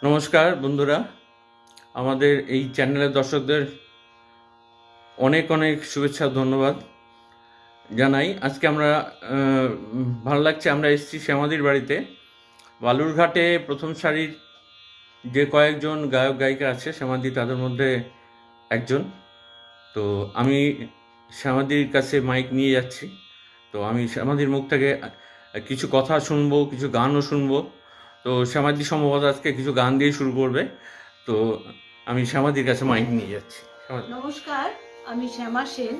নমস্কার বন্ধুরা, আমাদের এই চ্যানেলের দর্শকদের অনেক অনেক শুভেচ্ছা ধন্যবাদ জানাই। আজকে আমরা ভালো লাগছে, আমরা এসেছি শ্যামাদির বাড়িতে। বালুরঘাটে প্রথম সারির যে কয়েকজন গায়ক গায়িকা আছে শ্যামাদি তাদের মধ্যে একজন। তো আমি শ্যামাদির কাছে মাইক নিয়ে যাচ্ছি। তো আমি শ্যামাদির মুখ থেকে কিছু কথা শুনবো, কিছু গানও শুনবো। তো শ্যামাদি সম্ভবত আজকে কিছু গান দিয়ে শুরু করবে। তো আমি শ্যামাদির কাছে মাইক নিয়ে যাচ্ছি। নমস্কার, আমি শ্যামা সেন।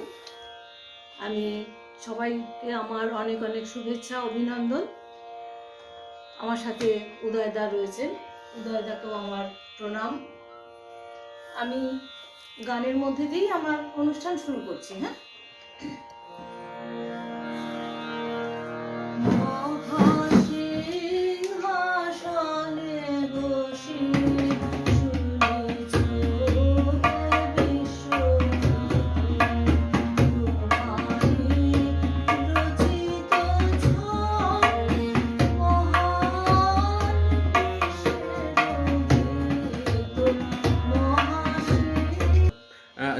আমি সবাইকে আমার অনেক অনেক শুভেচ্ছা, অভিনন্দন। আমার সাথে উদয়দা রয়েছেন, উদয়দাকেও আমার প্রণাম। আমি গানের মধ্যে দিয়েই আমার অনুষ্ঠান শুরু করছি। হ্যাঁ,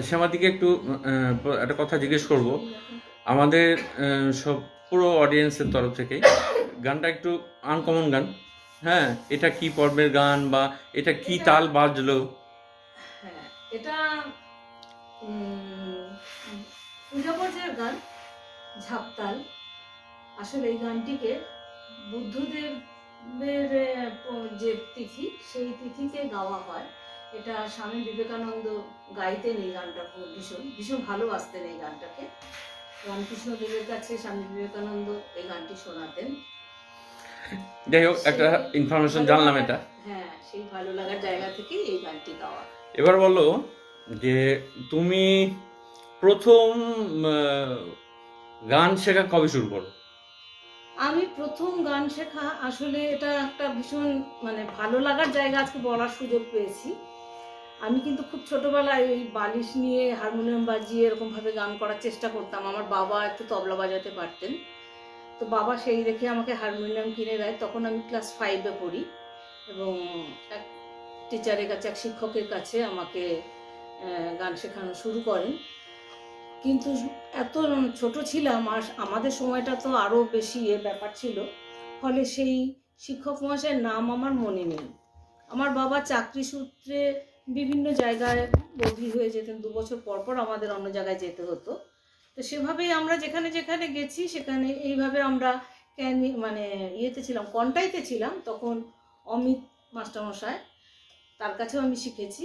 শ্যামাদিকে একটু একটা কথা জিজ্ঞেস করব আমাদের সব পুরো অডিয়েন্সের তরফ থেকে। গানটা একটু আনকমন গান। হ্যাঁ, এটা কি পর্বের গান বা এটা কি তাল বাজলো? হ্যাঁ, এটা পূজা পর্যায়ের গান, ঝাপতাল। আসলে এই গানটিকে বুদ্ধদেবের যে তিথি, সেই তিথিতে গাওয়া হয়। এটা স্বামী বিবেকানন্দ গাইতেন এই গানটা, ভীষণ ভীষণ ভালোবাসতেন এই গানটাকে। রামকৃষ্ণদেবের কাছে স্বামী বিবেকানন্দ এই গানটি শোনাতেন। যাই হোক, একটা ইনফরমেশন জানলাম এটা। হ্যাঁ, সেই ভালো লাগার জায়গা থেকে এই গানটি গাওয়া। এবার বলো যে তুমি প্রথম গান শেখা কবে শুরু করো? আমি প্রথম গান শেখা, আসলে এটা একটা ভীষণ ভালো লাগার জায়গা আজকে বলার সুযোগ পেয়েছি। আমি কিন্তু খুব ছোটবেলায় ওই বালিশ নিয়ে হারমোনিয়াম বাজিয়ে এরকমভাবে গান করার চেষ্টা করতাম। আমার বাবা একটু তবলা বাজাতে পারতেন, তো বাবা সেই দেখে আমাকে হারমোনিয়াম কিনে দেয়। তখন আমি ক্লাস 5-এ পড়ি এবং এক টিচারের কাছে, এক শিক্ষকের কাছে আমাকে গান শেখানো শুরু করেন। কিন্তু এত ছোট ছিলাম, আর আমাদের সময়টা তো আরও বেশি ব্যাপার ছিল, ফলে সেই শিক্ষক মহাশয়ের নাম আমার মনে নেই। আমার বাবা চাকরি সূত্রে বিভিন্ন জায়গায় বদলি হয়ে যেতেন, 2 বছর পর পর আমাদের অন্য জায়গায় যেতে হতো। তো সেভাবেই আমরা যেখানে যেখানে গেছি সেখানে এইভাবে আমরা ইয়েতে ছিলাম, কন্টাইতে ছিলাম তখন। অমিত মাস্টারমশাই, তার কাছেও আমি শিখেছি।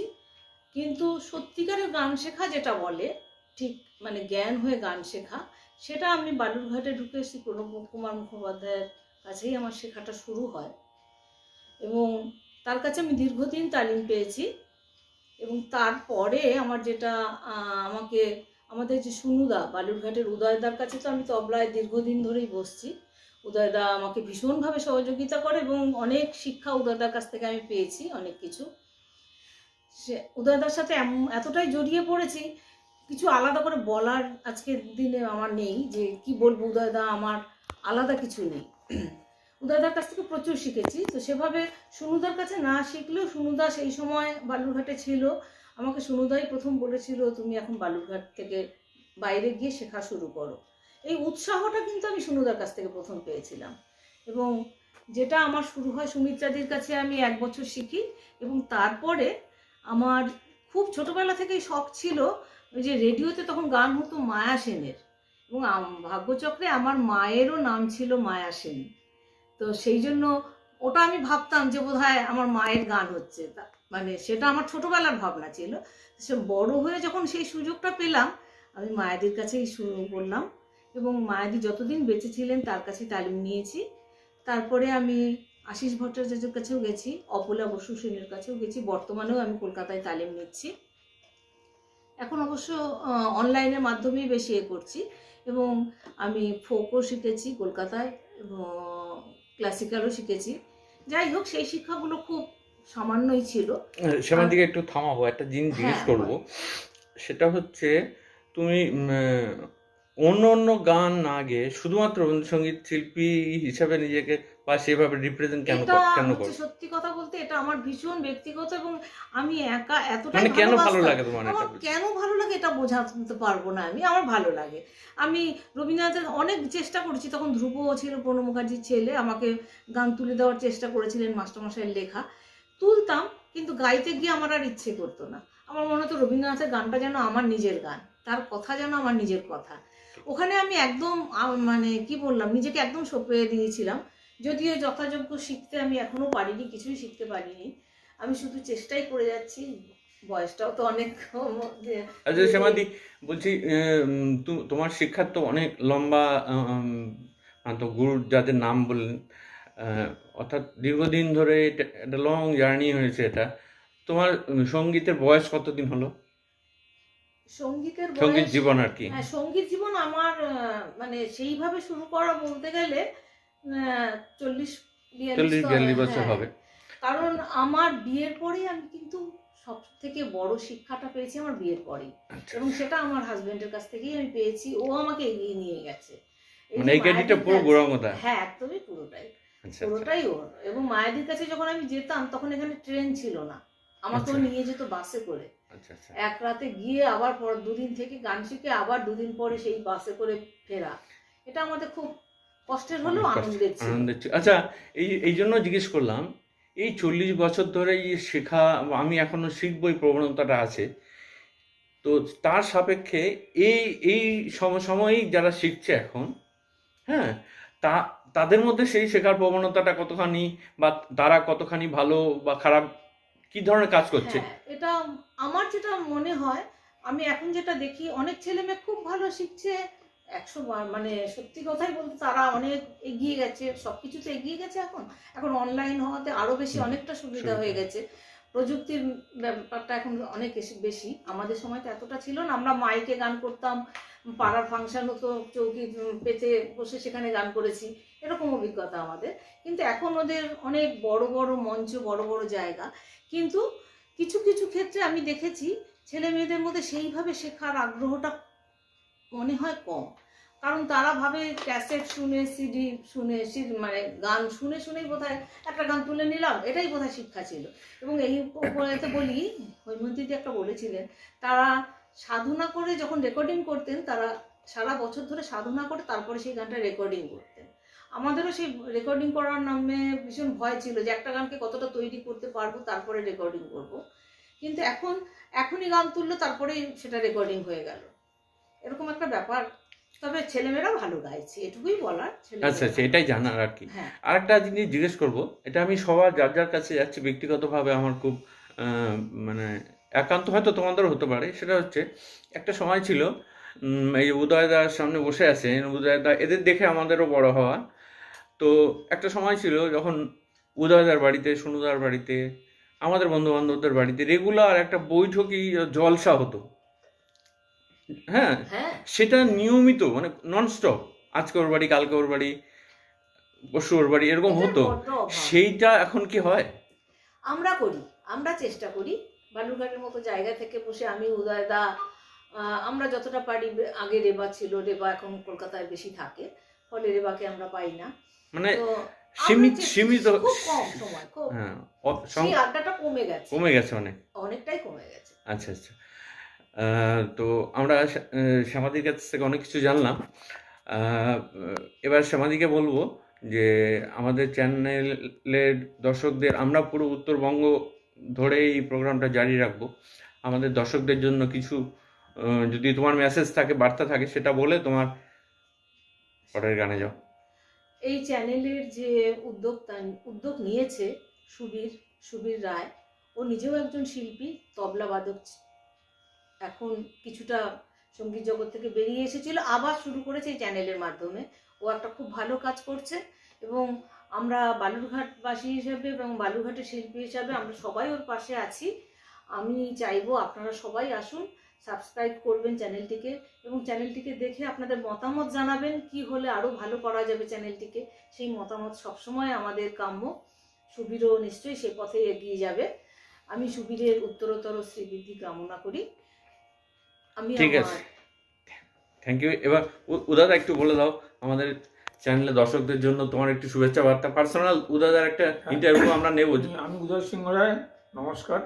কিন্তু সত্যিকারের গান শেখা যেটা বলে, ঠিক জ্ঞান হয়ে গান শেখা, সেটা আমি বালুরঘাটে ঢুকে এসেছি প্রণব কুমার মুখোপাধ্যায়ের কাছেই আমার শেখাটা শুরু হয় এবং তার কাছে আমি দীর্ঘদিন তালিম পেয়েছি। এবং তারপরে আমার যেটা আমাদের যে সুনুদা, বালুরঘাটের উদয়দার কাছে তো আমি তবলায় দীর্ঘদিন ধরেই বসছি। উদয়দা আমাকে ভীষণভাবে সহযোগিতা করে এবং অনেক শিক্ষা উদয়দার কাছ থেকে আমি পেয়েছি, অনেক কিছু। সে উদয়দার সাথে এতটাই জড়িয়ে পড়েছি, কিছু আলাদা করে বলার আজকের দিনে আমার নেই যে কি বলবো। উদয়দা আমার আলাদা কিছু নেই। উদয়দার কাছ থেকে প্রচুর শিখেছি। তো সেভাবে সুনুদার কাছে না শিখলেও, সুনুদা সেই সময় বালুরঘাটে ছিল, আমাকে সুনুদাই প্রথম বলেছিল তুমি এখন বালুরঘাট থেকে বাইরে গিয়ে শেখা শুরু করো। এই উৎসাহটা কিন্তু আমি সুনুদার কাছ থেকে প্রথম পেয়েছিলাম। এবং যেটা আমার শুরু হয় সুমিত্রাদির কাছে, আমি 1 বছর শিখি। এবং তারপরে আমার খুব ছোটবেলা থেকেই শখ ছিল, ওই যে রেডিওতে তখন গান হতো মায়া সেনের, এবং ভাগ্যচক্রে আমার মায়েরও নাম ছিল মায়া সেন। তো সেই জন্য ওটা আমি ভাবতাম যে বোধহয় আমার মায়ের গান হচ্ছে, সেটা আমার ছোটবেলার ভাবনা ছিল। সে বড় হয়ে যখন সেই সুযোগটা পেলাম, আমি মায়াদির কাছেই শুরু করলাম এবং মায়াদি যতদিন বেঁচে ছিলেন তার কাছে তালিম নিয়েছি। তারপরে আমি আশিস ভট্টাচার্যের কাছেও গেছি, অপলা বসু সেনের কাছেও গেছি। বর্তমানেও আমি কলকাতায় তালিম নিচ্ছি। এখন অবশ্য অনলাইনের মাধ্যমেই বেশি করছি। এবং আমি ফোকও শিখেছি কলকাতায় এবং ক্লাসিক্যালও শিখেছি। যাই হোক, সেই শিক্ষাগুলো খুব সামান্যই ছিল। সেখান দিকে একটু থামাবো, একটা জিনিস জিজ্ঞেস করবো। সেটা হচ্ছে তুমি অন্য অন্য গান না গেয়ে শুধুমাত্র রবীন্দ্রসঙ্গীত শিল্পী হিসাবে নিজেকে বা সেভাবে রিপ্রেজেন্ট কেন এটা কেন হচ্ছে করো? সত্যি কথা বলতে এটা আমার ভীষণ ব্যক্তিগত, এবং আমি একা এতটাই মানে কেন ভালো ভালোবাসতাম। লাগে তোমার আমার এটা বলছি। কেন ভালো লাগে এটা বোঝাতে পারবো না আমি, আমার ভালো লাগে। আমি রবীন্দ্রনাথের অনেক চেষ্টা করেছি, তখন ধ্রুব ছিল প্রণব মুখার্জির ছেলে, আমাকে গান তুলে দেওয়ার চেষ্টা করেছিলেন মাস্টারমশাইয়ের লেখা, তুলতাম, কিন্তু গাইতে গিয়ে আমার আর ইচ্ছে করতো না। আমার মনে হতো রবীন্দ্রনাথের গানটা যেন আমার নিজের গান, তার কথা যেন আমার নিজের কথা। ওখানে আমি একদম মানে কি বললাম, নিজেকে একদম সঁপে দিয়েছিলাম। যদিও যথাযোগ্য শিখতে আমি এখনো পারিনি, কিছুই শিখতে পারিনি, আমি শুধু চেষ্টাই করে যাচ্ছি। বয়সটাও তো অনেক আচ্ছা সমাধি, বলছি তোমার শিক্ষার তো অনেক লম্বা, তো গুরুর যাদের নাম বললেন, অর্থাৎ দীর্ঘদিন ধরে একটা লং জার্নি হয়েছে এটা। তোমার সঙ্গীতের বয়স কতদিন হলো? সঙ্গীতের সঙ্গীত বয়স, জীবন আর কি। হ্যাঁ সঙ্গীত জীবন আমার মানে সেইভাবে শুরু করা বলতে গেলে 40-42 তো, 40-42 বছর হ্যাঁ। হবে। কারণ আমার বিয়ের পরেই আমি কিন্তু সব থেকে বড় শিক্ষাটা পেয়েছি আমার বিয়ের পরেই, আচ্ছা, এবং সেটা আমার হাজবেন্ডের কাছ থেকেই আমি পেয়েছি, ও আমাকে এগিয়ে নিয়ে গেছে। এই মানে যে এই ক্রেডিটটা মায়াদির পুরো কাছে, গোড়াঙ্গদা। হ্যাঁ একদমই পুরোটাই, আচ্ছা আচ্ছা পুরোটাই ওর। এবং মায়াদির কাছে যখন আমি যেতাম তখন এখানে ট্রেন ছিল না, আমাকেও আচ্ছা নিয়ে যেত বাসে করে। আচ্ছা আচ্ছা। এক রাতে গিয়ে আবার পর দুদিন থেকে গান শিখে আবার দুদিন পরে সেই বাসে করে ফেরা, এটা আমাদের খুব কষ্টের হলেও অনেক কষ্ট, আনন্দের ছিল। আনন্দের ছিল। আচ্ছা, এই জন্য জিজ্ঞেস করলাম, এই 40 বছর ধরে এই শেখা, আমি এখনো শিখবো এই প্রবণতাটা আছে, তো তার সাপেক্ষে এই এই সময়েই যারা শিখছে এখন, হ্যাঁ, তা তাদের মধ্যে সেই শেখার প্রবণতাটা কতখানি, বা তারা কতখানি ভালো বা খারাপ, কি ধরনের কাজ করছে? হ্যাঁ, এটা আমার যেটা মনে হয়, আমি এখন যেটা দেখি অনেক ছেলে মেয়ে খুব ভালো শিখছে, 100 বার মানে সত্যি কথাই বলতে তারা অনেক এগিয়ে গেছে, সবকিছুতে এগিয়ে গেছে। এখন এখন অনলাইন হওয়াতে আরো বেশি হুম, অনেকটা সুবিধা সুবিধা। হয়ে গেছে, প্রযুক্তির ব্যাপারটা এখন অনেক বেশি। আমাদের সময় তো এতটা ছিল না, আমরা মাইকে গান করতাম, পাড়ার ফাংশন হতো, চৌকি পেতে বসে সেখানে গান করেছি, এরকম অভিজ্ঞতা আমাদের। কিন্তু এখন ওদের অনেক বড় বড় মঞ্চ, বড় বড় জায়গা, কিন্তু কিছু কিছু ক্ষেত্রে আমি দেখেছি ছেলে মেয়েদের মধ্যে সেইভাবে শেখার আগ্রহটা মনে হয় কম। কারণ তারা ভাবে ক্যাসেট শুনে, সিডি শুনে, মানে গান শুনে শুনেই বোধহয় একটা গান তুলে নিলাম, এটাই বোধহয় শিক্ষা ছিল। এবং এই উপরেতে বলি, হৈমন্তীদি একটা বলেছিলেন, তারা সাধনা করে যখন রেকর্ডিং করতেন, তারা সারা বছর ধরে সাধনা করে তারপরে সেই গানটা রেকর্ডিং করতেন। আমাদেরও সেই রেকর্ডিং করার নামে ভীষণ ভয় ছিল যে একটা গানকে কতটা তৈরি করতে পারবো, তারপরে রেকর্ডিং করব। কিন্তু এখনই গান তুললো তারপরেই সেটা রেকর্ডিং হয়ে গেল, এরকম একটা ব্যাপার। তবে ছেলেমেয়েরা ভালো গাইছে, এটুকুই বলার। আচ্ছা আচ্ছা, এটাই জানার আর কি। হ্যাঁ, আরেকটা জিনিস জিজ্ঞেস করব, এটা আমি সবার যার যার কাছে যাচ্ছি, ব্যক্তিগতভাবে আমার খুব আহ, মানে একান্ত হয়তো তোমাদেরও হতে পারে, সেটা হচ্ছে একটা সময় ছিল, এই উদয়দার সামনে বসে আছেন, উদয়দা এদের দেখে আমাদেরও বড় হওয়া। তো একটা সময় ছিল যখন উদয়দার বাড়িতে, সোনুদার বাড়িতে, আমাদের বন্ধু বান্ধবদের বাড়িতে রেগুলার একটা বৈঠকি জলসা হতো, হ্যাঁ, হ্যাঁ, সেটা নিয়মিত, মানে ননস্টপ, আজকে ওর বাড়ি, কালকে ওর বাড়ি, পরশু ওর বাড়ি, এরকম এটার হতো। বড্ড অভাব। সেইটা এখন কি হয়? আমরা করি, আমরা চেষ্টা করি বালুরঘাটের মতো জায়গা থেকে বসে, আমি উদয়দা, আমরা যতটা পারি। আগে রেবা ছিল, রেবা এখন কলকাতায় বেশি থাকে, ফলে রেবাকে আমরা পাই না। মানে তো আমরা সীমিত সীমিত, খুব কম সময়, খুব হ্যাঁ, সেই আড্ডাটা কমে গেছে, কমে গেছে অনেক। অনেকটাই কমে গেছে। আচ্ছা আচ্ছা। তো আমরা শ্যামাদির কাছ থেকে অনেক কিছু জানলাম। আহ, এবার শ্যামাদিকে বলবো যে আমাদের চ্যানেলের দর্শকদের, আমরা পুরো উত্তরবঙ্গ ধরে এই প্রোগ্রামটা জারি রাখবো, আমাদের দর্শকদের জন্য কিছু যদি তোমার মেসেজ থাকে, বার্তা থাকে, সেটা বলে তোমার পরের গানে যাও। এই চ্যানেলের যে উদ্যোগ নিয়েছে সুবীর রায়, ও নিজেও একজন শিল্পী, তবলা বাদক, এখন কিছুটা সঙ্গীত জগৎ থেকে বেরিয়ে এসেছিল, আবার শুরু করেছে এই চ্যানেলের মাধ্যমে। ও একটা খুব ভালো কাজ করছে, এবং আমরা বালুরঘাটবাসী হিসেবে এবং বালুরঘাটের শিল্পী হিসাবে আমরা সবাই ওর পাশে আছি। আমি চাইবো আপনারা সবাই আসুন, সাবস্ক্রাইব করবেন চ্যানেলটিকে, এবং চ্যানেলটিকে দেখে আপনাদের মতামত জানাবেন, কি হলে আরও ভালো করা যাবে চ্যানেলটিকে। সেই মতামত সবসময় আমাদের কাম্য। সুবীরও নিশ্চয়ই সে পথে এগিয়ে যাবে। আমি সুবীরের উত্তরোত্তর শ্রীবৃদ্ধি কামনা করি। আমি ঠিক আছে, থ্যাংক ইউ। এবার উদাদা একটু বলে দাও আমাদের চ্যানেলে দর্শকদের জন্য তোমার একটি শুভেচ্ছা বার্তা, পার্সোনাল উদাদার একটা ইন্টারভিউ আমরা নেব। আমি উদয় সিংহ রায়, নমস্কার।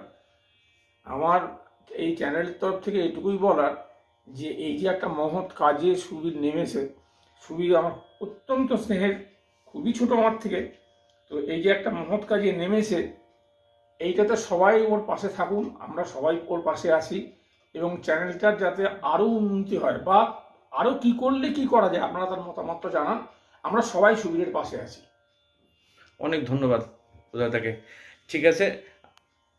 আমার এই চ্যানেলের তরফ থেকে এটুকুই বলার যে এই যে একটা মহৎ কাজে সুবীর নেমেছে, সুবীর আমার অত্যন্ত স্নেহের, খুবই ছোট আমার থেকে। তো এই যে একটা মহৎ কাজে নেমেছে, এইটাতে সবাই ওর পাশে থাকুন, আমরা সবাই ওর পাশে আছি, এবং চ্যানেলটার যাতে আরও উন্নতি হয় বা আরও কি করলে কি করা যায় আপনারা তার মতামত জানান। আমরা সবাই সুবীরের পাশে আছি। অনেক ধন্যবাদ উদাদাকে। ঠিক আছে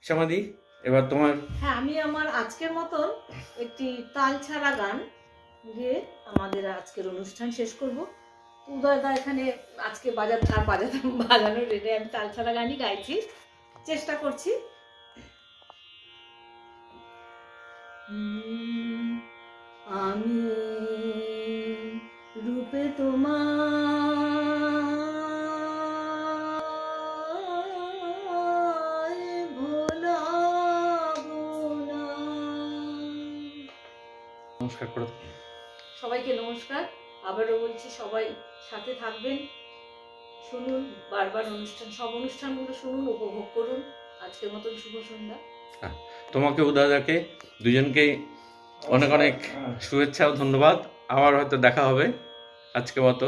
সমাধি, এবার তোমার। হ্যাঁ, আমি আমার আজকের মতন একটি তাল ছাড়া গান গিয়ে আমাদের আজকের অনুষ্ঠান শেষ করব। উদয়দা এখানে আজকে বাজানোর রেডি, আমি তাল ছাড়া গানই গাইছি, চেষ্টা করছি। আমি রূপে তোমার ভোলাবো না। নমস্কার করো। সবাইকে নমস্কার, আবারও বলছি সবাই সাথে থাকবেন, শুনুন বারবার সব অনুষ্ঠানগুলো শুনুন, উপভোগ করুন। আজকের মতন শুভ সন্ধ্যা। তোমাকে উদাদাকে দুজনকেই অনেক অনেক শুভেচ্ছা ও ধন্যবাদ। আবার হয়তো দেখা হবে, আজকে মতো